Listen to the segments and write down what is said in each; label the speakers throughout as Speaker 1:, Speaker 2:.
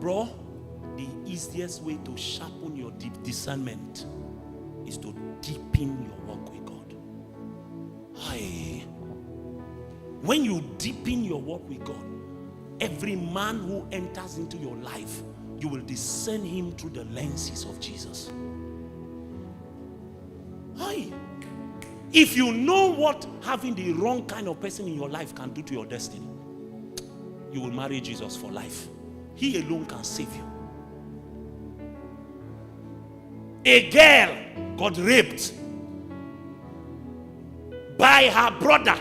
Speaker 1: Bro, the easiest way to sharpen your discernment is to deepen your walk with God. Aye. When you deepen your walk with God, every man who enters into your life, you will discern him through the lenses of Jesus. Aye. If you know what having the wrong kind of person in your life can do to your destiny, you will marry Jesus for life. He alone can save you. A girl got raped by her brother,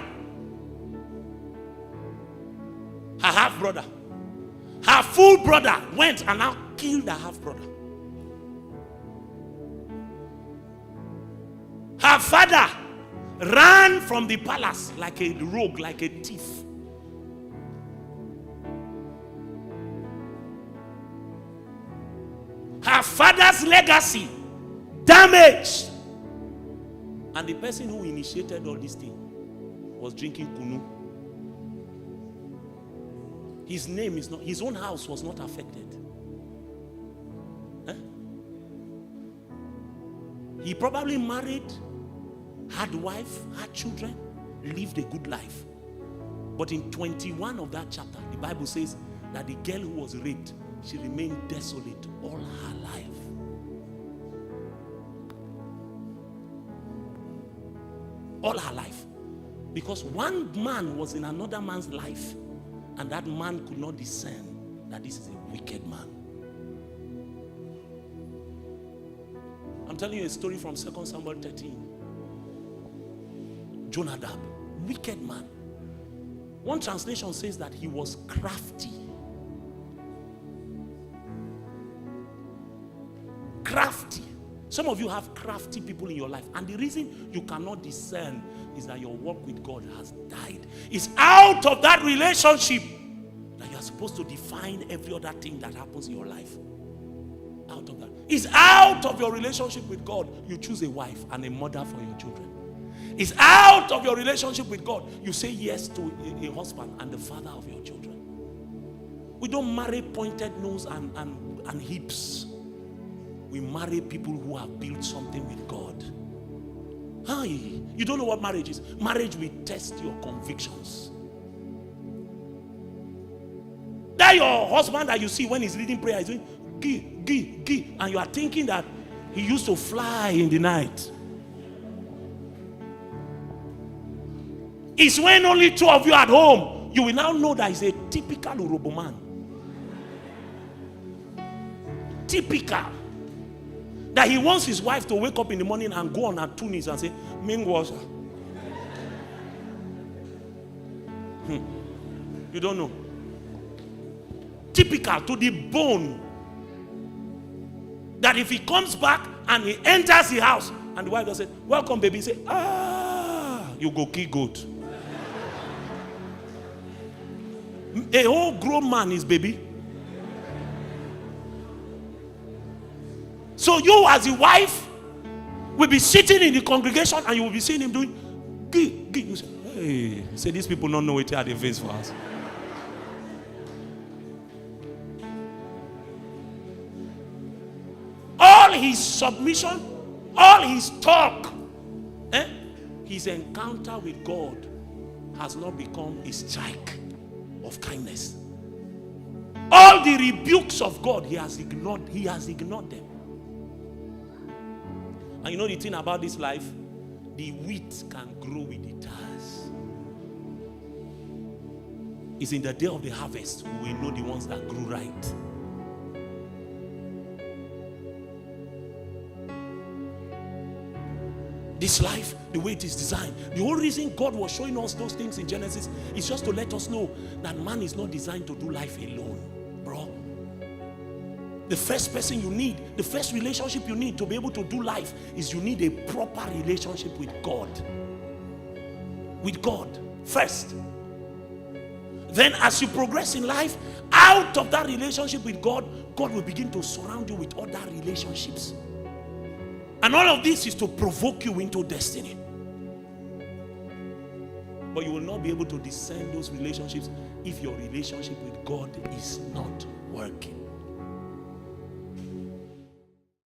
Speaker 1: her half brother. Her full brother went and now killed her half brother. Her father ran from the palace like a rogue, like a thief. Her father's legacy damaged. And the person who initiated all this thing was drinking kunu. His name is not, his own house was not affected. He probably married, had wife, had children, lived a good life. But in 21 of that chapter, the Bible says that the girl who was raped, she remained desolate all her life. All her life. Because one man was in another man's life, and that man could not discern that this is a wicked man. I'm telling you a story from 2 Samuel 13. Jonadab, wicked man. One translation says that he was crafty. Crafty. Some of you have crafty people in your life, and the reason you cannot discern is that your walk with God has died. It's out of that relationship that you are supposed to define every other thing that happens in your life. Out of that. It's out of your relationship with God you choose a wife and a mother for your children. It's out of your relationship with God you say yes to a husband and the father of your children. We don't marry pointed nose and hips. We marry people who have built something with God. Hi, you don't know what marriage is. Marriage will test your convictions. That your husband that you see when he's reading prayer is doing gi, and you are thinking that he used to fly in the night. It's when only two of you at home, you will now know that he's a typical Urobo man. Typical. That he wants his wife to wake up in the morning and go on her two knees and say, Mingwasha. You don't know. Typical to the bone. That if he comes back and he enters the house and the wife does say, welcome baby, he say, you go kill goat. A whole grown man is baby. So you as a wife will be sitting in the congregation and you will be seeing him doing gi. You say, hey, say these people don't know what they are the face for us. All his submission, all his talk, his encounter with God has not become a strike of kindness. All the rebukes of God he has ignored them. And you know the thing about this life, the wheat can grow with the tares. It's in the day of the harvest we will know the ones that grew right. This life, the way it is designed, the whole reason God was showing us those things in Genesis is just to let us know that man is not designed to do life alone, bro. The first person you need, the first relationship you need to be able to do life is you need a proper relationship with God. With God first. Then as you progress in life, out of that relationship with God, God will begin to surround you with other relationships. And all of this is to provoke you into destiny. But you will not be able to discern those relationships if your relationship with God is not working.